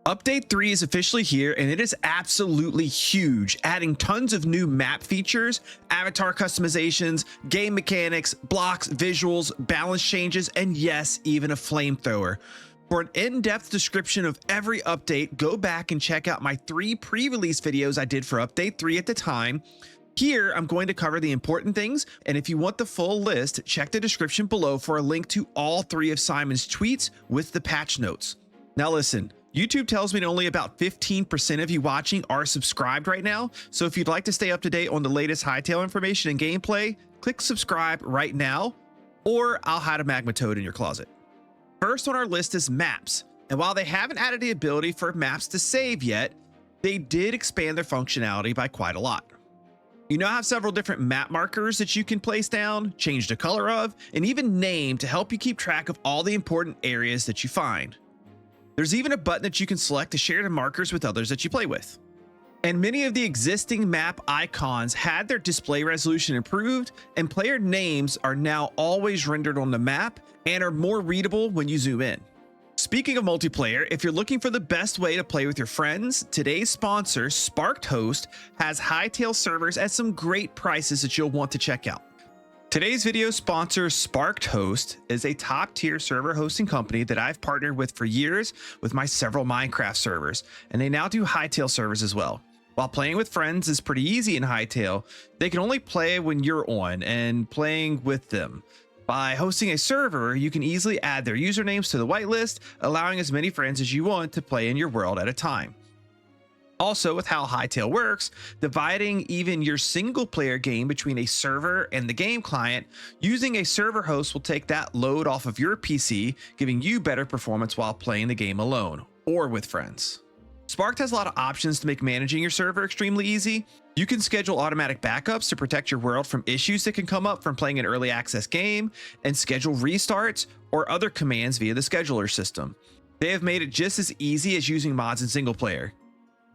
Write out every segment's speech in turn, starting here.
Update 3 is officially here and it is absolutely huge, adding tons of new map features, avatar customizations, game mechanics, blocks, visuals, balance changes, and yes, even a flamethrower. For an in-depth description of every update, go back and check out my 3 pre-release videos I did for Update 3 at the time. Here, I'm going to cover the important things, and if you want the full list, check the description below for a link to all 3 of Simon's tweets with the patch notes. Now listen, YouTube tells me that only about 15% of you watching are subscribed right now, so if you'd like to stay up to date on the latest Hytale information and gameplay, click subscribe right now, or I'll hide a magma toad in your closet. First on our list is maps, and while they haven't added the ability for maps to save yet, they did expand their functionality by quite a lot. You now have several different map markers that you can place down, change the color of, and even name to help you keep track of all the important areas that you find. There's even a button that you can select to share the markers with others that you play with. And many of the existing map icons had their display resolution improved, and player names are now always rendered on the map and are more readable when you zoom in. Speaking of multiplayer, if you're looking for the best way to play with your friends, today's sponsor, Sparked Host, has Hytale servers at some great prices that you'll want to check out. Today's video sponsor, Sparked Host, is a top-tier server hosting company that I've partnered with for years with my several Minecraft servers, and they now do Hytale servers as well. While playing with friends is pretty easy in Hytale, they can only play when you're on and playing with them. By hosting a server, you can easily add their usernames to the whitelist, allowing as many friends as you want to play in your world at a time. Also, with how Hytale works, dividing even your single player game between a server and the game client, using a server host will take that load off of your PC, giving you better performance while playing the game alone or with friends. Sparked has a lot of options to make managing your server extremely easy. You can schedule automatic backups to protect your world from issues that can come up from playing an early access game, and schedule restarts or other commands via the scheduler system. They have made it just as easy as using mods in single player.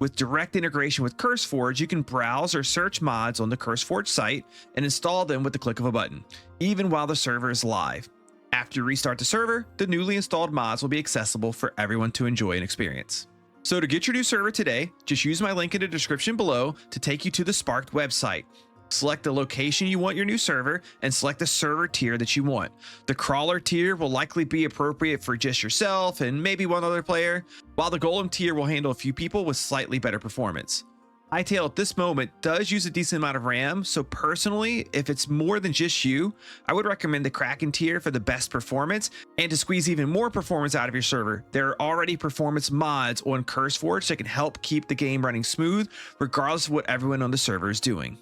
With direct integration with CurseForge, you can browse or search mods on the CurseForge site and install them with the click of a button, even while the server is live. After you restart the server, the newly installed mods will be accessible for everyone to enjoy and experience. So to get your new server today, just use my link in the description below to take you to the Sparked website. Select the location you want your new server and select the server tier that you want. The crawler tier will likely be appropriate for just yourself and maybe one other player, while the golem tier will handle a few people with slightly better performance. Hytale at this moment does use a decent amount of RAM, so personally, if it's more than just you, I would recommend the Kraken tier for the best performance. And to squeeze even more performance out of your server, there are already performance mods on CurseForge that can help keep the game running smooth, regardless of what everyone on the server is doing.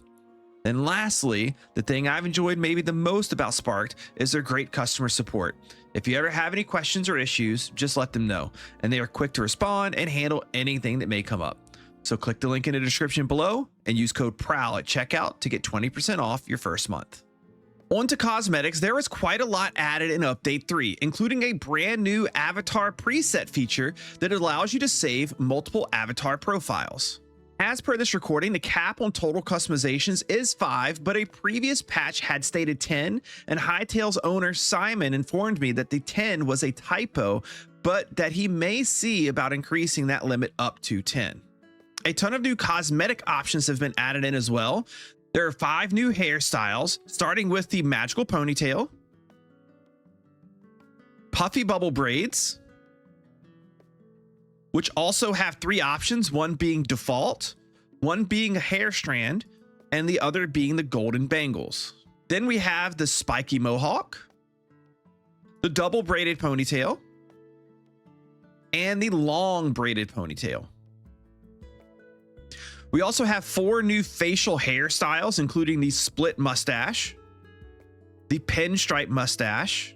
And lastly, the thing I've enjoyed maybe the most about Sparked is their great customer support. If you ever have any questions or issues, just let them know, and they are quick to respond and handle anything that may come up. So click the link in the description below and use code PROWL at checkout to get 20% off your first month. On to cosmetics, there was quite a lot added in Update 3, including a brand new avatar preset feature that allows you to save multiple avatar profiles. As per this recording, the cap on total customizations is 5, but a previous patch had stated 10, and Hytale's owner Simon informed me that the 10 was a typo, but that he may see about increasing that limit up to 10. A ton of new cosmetic options have been added in as well. There are 5 new hairstyles, starting with the magical ponytail, puffy bubble braids, which also have 3 options, one being default, one being a hair strand, and the other being the golden bangles. Then we have the spiky mohawk, the double braided ponytail, and the long braided ponytail. We also have 4 new facial hairstyles, including the split mustache, the pinstripe mustache,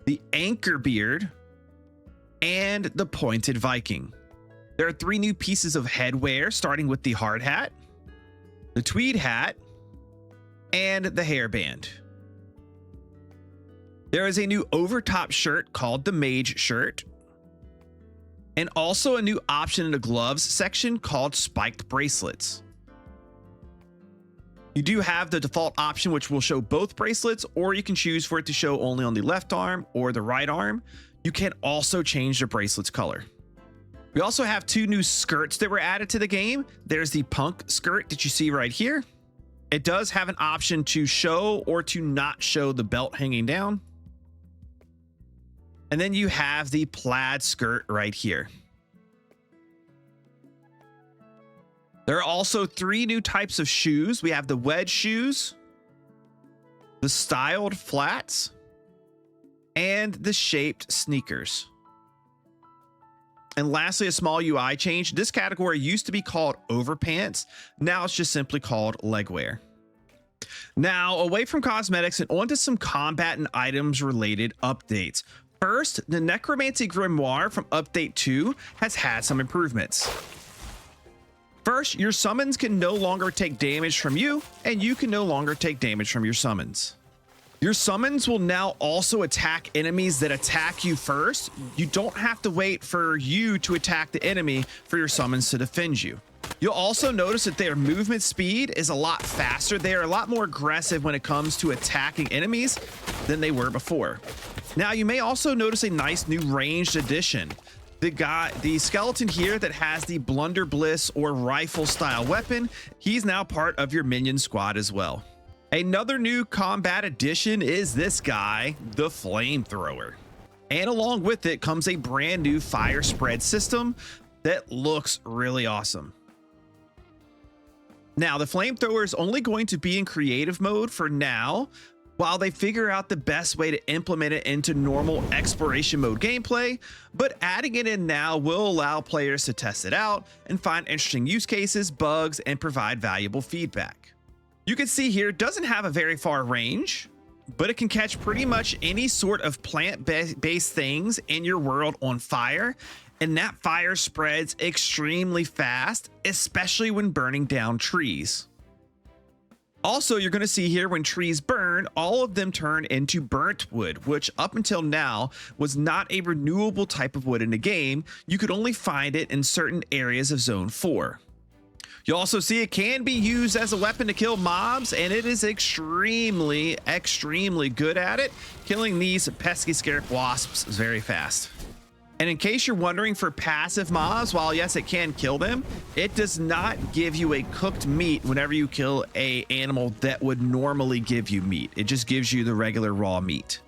the anchor beard, and the pointed Viking. There are 3 new pieces of headwear, starting with the hard hat, the tweed hat, and the hairband. There is a new overtop shirt called the mage shirt, and also a new option in the gloves section called spiked bracelets. You do have the default option, which will show both bracelets, or you can choose for it to show only on the left arm or the right arm. You can also change the bracelet's color. We also have 2 new skirts that were added to the game. There's the punk skirt that you see right here. It does have an option to show or to not show the belt hanging down. And then you have the plaid skirt right here. There are also 3 new types of shoes. We have the wedge shoes, the styled flats, and the shaped sneakers. And lastly, a small UI change. This category used to be called overpants. Now it's just simply called legwear. Now, away from cosmetics and onto some combat and items related updates. First, the Necromancy Grimoire from Update 2 has had some improvements. First, your summons can no longer take damage from you, and you can no longer take damage from your summons. Your summons will now also attack enemies that attack you first. You don't have to wait for you to attack the enemy for your summons to defend you. You'll also notice that their movement speed is a lot faster. They are a lot more aggressive when it comes to attacking enemies than they were before. Now, you may also notice a nice new ranged addition. The skeleton here that has the Blunderbliss or rifle style weapon, he's now part of your minion squad as well. Another new combat addition is this guy, the flamethrower. And along with it comes a brand new fire spread system that looks really awesome. Now, the flamethrower is only going to be in creative mode for now, while they figure out the best way to implement it into normal exploration mode gameplay, but adding it in now will allow players to test it out and find interesting use cases, bugs, and provide valuable feedback. You can see here, it doesn't have a very far range, but it can catch pretty much any sort of plant-based things in your world on fire, and that fire spreads extremely fast, especially when burning down trees. Also, you're going to see here when trees burn, all of them turn into burnt wood, which up until now was not a renewable type of wood in the game. You could only find it in certain areas of Zone 4. You also see it can be used as a weapon to kill mobs, and it is extremely good at it, killing these pesky scarab wasps very fast. And in case you're wondering, for passive mobs, while yes, it can kill them, it does not give you a cooked meat whenever you kill an animal that would normally give you meat. It just gives you the regular raw meat.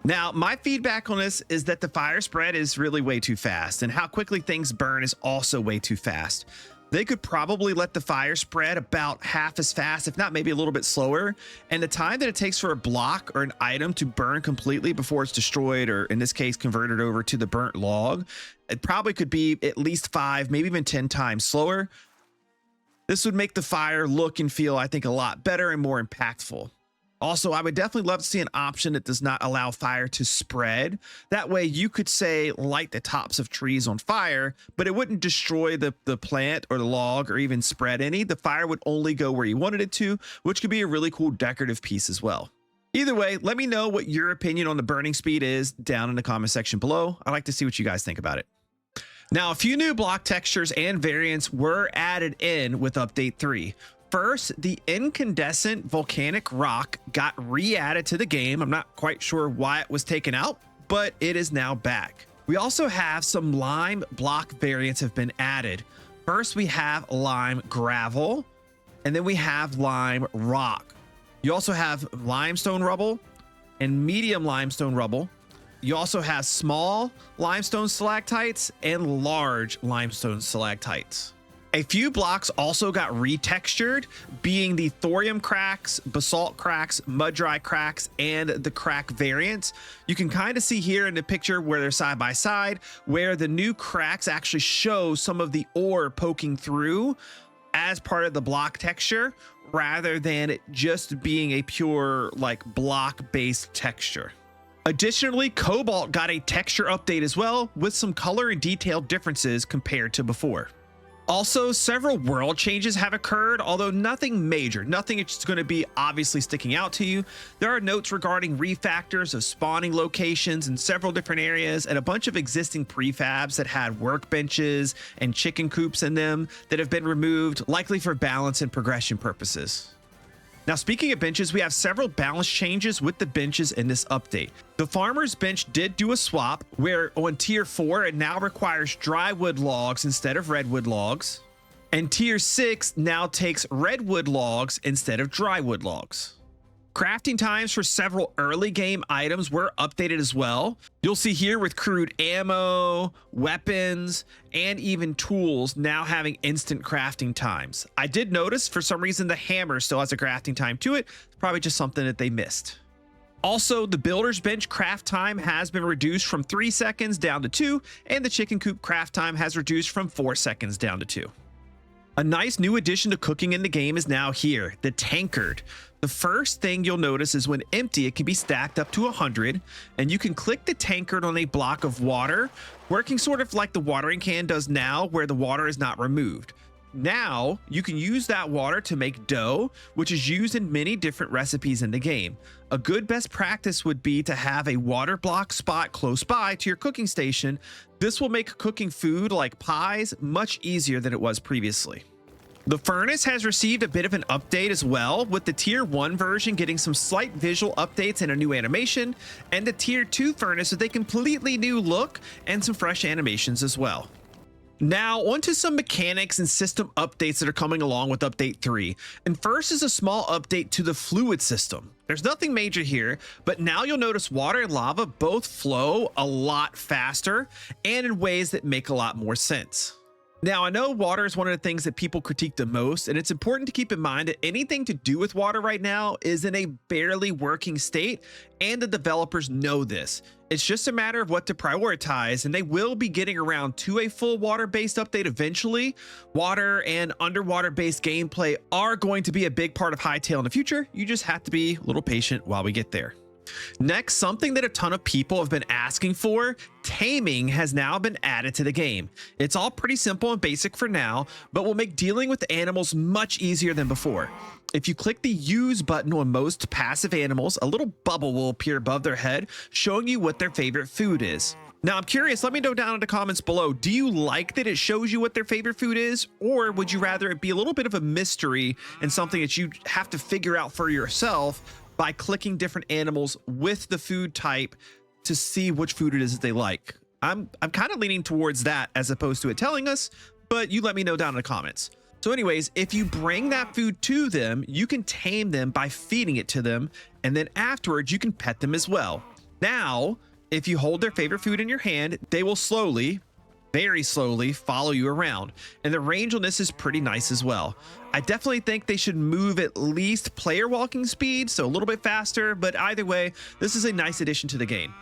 Now, my feedback on this is that the fire spread is really way too fast, and how quickly things burn is also way too fast. They could probably let the fire spread about half as fast, if not maybe a little bit slower. And the time that it takes for a block or an item to burn completely before it's destroyed, or in this case, converted over to the burnt log, it probably could be at least 5, maybe even 10 times slower. This would make the fire look and feel, I think, a lot better and more impactful. Also, I would definitely love to see an option that does not allow fire to spread. That way you could say light the tops of trees on fire, but it wouldn't destroy the plant or the log or even spread any. The fire would only go where you wanted it to, which could be a really cool decorative piece as well. Either way, let me know what your opinion on the burning speed is down in the comment section below. I'd like to see what you guys think about it. Now, a few new block textures and variants were added in with Update 3. First, the incandescent volcanic rock got re-added to the game. I'm not quite sure why it was taken out, but it is now back. We also have some lime block variants have been added. First, we have lime gravel, and then we have lime rock. You also have limestone rubble and medium limestone rubble. You also have small limestone stalactites and large limestone stalactites. A few blocks also got retextured, being the thorium cracks, basalt cracks, mud dry cracks, and the crack variants. You can kind of see here in the picture where they're side by side, where the new cracks actually show some of the ore poking through as part of the block texture, rather than it just being a pure like block-based texture. Additionally, Cobalt got a texture update as well, with some color and detail differences compared to before. Also, several world changes have occurred, although nothing major, nothing that's going to be obviously sticking out to you. There are notes regarding refactors of spawning locations in several different areas, and a bunch of existing prefabs that had workbenches and chicken coops in them that have been removed, likely for balance and progression purposes. Now, speaking of benches, we have several balance changes with the benches in this update. The farmer's bench did do a swap where on tier 4, it now requires dry wood logs instead of redwood logs. And tier 6 now takes redwood logs instead of dry wood logs. Crafting times for several early game items were updated as well. You'll see here with crude ammo, weapons, and even tools now having instant crafting times. I did notice for some reason the hammer still has a crafting time to it. It's probably just something that they missed. Also, the builder's bench craft time has been reduced from 3 seconds down to 2, and the chicken coop craft time has reduced from 4 seconds down to 2. A nice new addition to cooking in the game is now here, the tankard. The first thing you'll notice is when empty, it can be stacked up to 100, and you can click the tankard on a block of water, working sort of like the watering can does now, where the water is not removed. Now, you can use that water to make dough, which is used in many different recipes in the game. A good best practice would be to have a water block spot close by to your cooking station. This will make cooking food like pies much easier than it was previously. The furnace has received a bit of an update as well, with the tier 1 version getting some slight visual updates and a new animation, and the tier 2 furnace with a completely new look and some fresh animations as well. Now, onto some mechanics and system updates that are coming along with Update 3. And first is a small update to the fluid system. There's nothing major here, but now you'll notice water and lava both flow a lot faster and in ways that make a lot more sense. Now, I know water is one of the things that people critique the most, and it's important to keep in mind that anything to do with water right now is in a barely working state, and the developers know this. It's just a matter of what to prioritize, and they will be getting around to a full water-based update eventually. Water and underwater-based gameplay are going to be a big part of Hytale in the future. You just have to be a little patient while we get there. Next, something that a ton of people have been asking for, taming has now been added to the game. It's all pretty simple and basic for now, but will make dealing with animals much easier than before. If you click the use button on most passive animals, a little bubble will appear above their head, showing you what their favorite food is. Now, I'm curious, let me know down in the comments below, do you like that it shows you what their favorite food is, or would you rather it be a little bit of a mystery and something that you have to figure out for yourself by clicking different animals with the food type to see which food it is that they like? I'm kind of leaning towards that as opposed to it telling us, but you let me know down in the comments. So anyways, if you bring that food to them, you can tame them by feeding it to them, and then afterwards you can pet them as well. Now, if you hold their favorite food in your hand, they will slowly, very slowly follow you around, and the range on this is pretty nice as well. I definitely think they should move at least player walking speed, so a little bit faster, but either way, this is a nice addition to the game.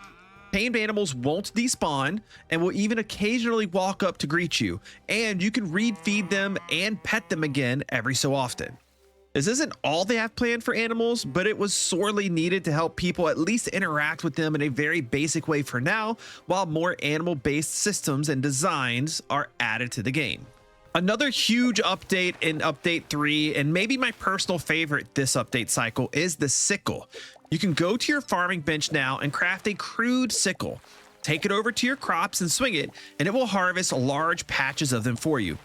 Tamed animals won't despawn and will even occasionally walk up to greet you, and you can feed them and pet them again every so often. This isn't all they have planned for animals, but it was sorely needed to help people at least interact with them in a very basic way for now, while more animal-based systems and designs are added to the game. Another huge update in Update 3, and maybe my personal favorite this update cycle, is the sickle. You can go to your farming bench now and craft a crude sickle. Take it over to your crops and swing it, and it will harvest large patches of them for you.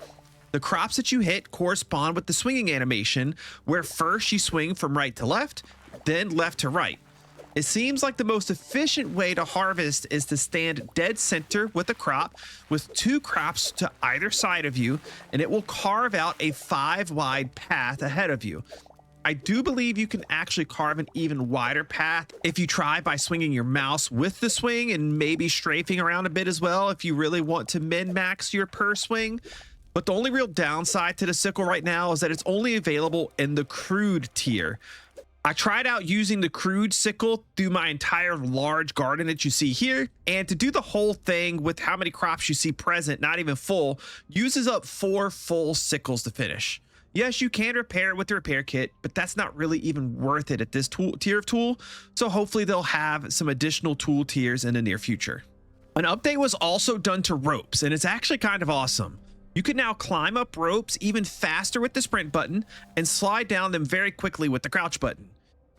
The crops that you hit correspond with the swinging animation, where first you swing from right to left, then left to right. It seems like the most efficient way to harvest is to stand dead center with a crop with 2 crops to either side of you, and it will carve out a 5-wide path ahead of you. I do believe you can actually carve an even wider path if you try by swinging your mouse with the swing and maybe strafing around a bit as well if you really want to min-max your per swing. But the only real downside to the sickle right now is that it's only available in the crude tier. I tried out using the crude sickle through my entire large garden that you see here, and to do the whole thing with how many crops you see present, not even full, uses up 4 full sickles to finish. Yes, you can repair it with the repair kit, but that's not really even worth it at this tier of tool, so hopefully they'll have some additional tool tiers in the near future. An update was also done to ropes, and it's actually kind of awesome. You can now climb up ropes even faster with the sprint button and slide down them very quickly with the crouch button.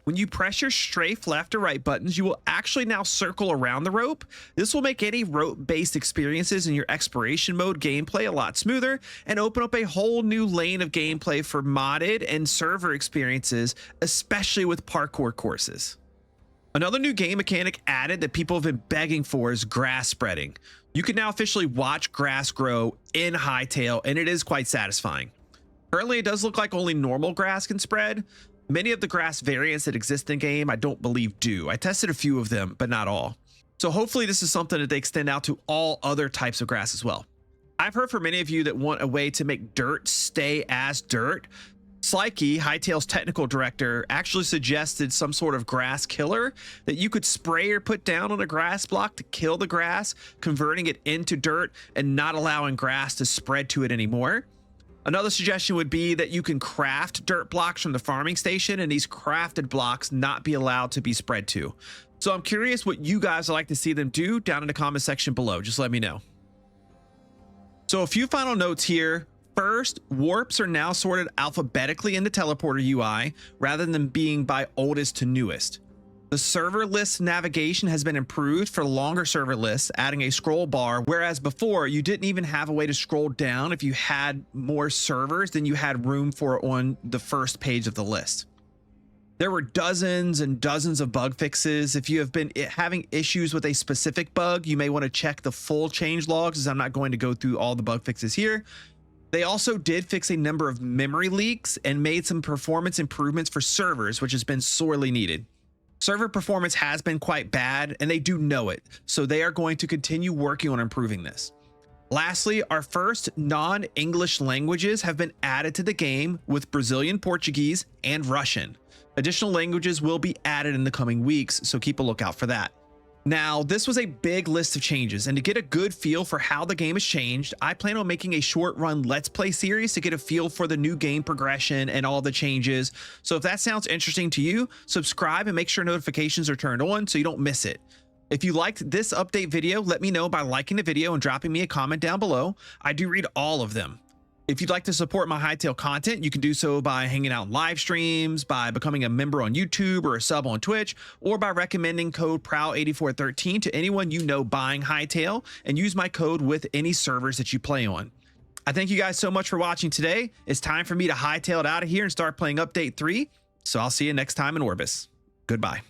When you press your strafe left or right buttons, you will actually now circle around the rope. This will make any rope-based experiences in your exploration mode gameplay a lot smoother and open up a whole new lane of gameplay for modded and server experiences, especially with parkour courses. Another new game mechanic added that people have been begging for is grass spreading. You can now officially watch grass grow in Hytale, and it is quite satisfying. Currently, it does look like only normal grass can spread. Many of the grass variants that exist in game, I don't believe do. I tested a few of them, but not all. So hopefully this is something that they extend out to all other types of grass as well. I've heard from many of you that want a way to make dirt stay as dirt. Slikey, Hytale's technical director, actually suggested some sort of grass killer that you could spray or put down on a grass block to kill the grass, converting it into dirt and not allowing grass to spread to it anymore. Another suggestion would be that you can craft dirt blocks from the farming station and these crafted blocks not be allowed to be spread to. So I'm curious what you guys would like to see them do down in the comment section below. Just let me know. So a few final notes here. First, warps are now sorted alphabetically in the teleporter UI rather than being by oldest to newest. The server list navigation has been improved for longer server lists, adding a scroll bar, whereas before you didn't even have a way to scroll down if you had more servers than you had room for on the first page of the list. There were dozens and dozens of bug fixes. If you have been having issues with a specific bug, you may want to check the full change logs, as I'm not going to go through all the bug fixes here. They also did fix a number of memory leaks and made some performance improvements for servers, which has been sorely needed. Server performance has been quite bad, and they do know it, so they are going to continue working on improving this. Lastly, our first non-English languages have been added to the game with Brazilian Portuguese and Russian. Additional languages will be added in the coming weeks, so keep a lookout for that. Now, this was a big list of changes, and to get a good feel for how the game has changed, I plan on making a short run Let's Play series to get a feel for the new game progression and all the changes. So if that sounds interesting to you, subscribe and make sure notifications are turned on so you don't miss it. If you liked this update video, let me know by liking the video and dropping me a comment down below. I do read all of them. If you'd like to support my Hytale content, you can do so by hanging out in live streams, by becoming a member on YouTube or a sub on Twitch, or by recommending code PROW8413 to anyone you know buying Hytale, and use my code with any servers that you play on. I thank you guys so much for watching today. It's time for me to hightail it out of here and start playing Update 3, so I'll see you next time in Orbis. Goodbye.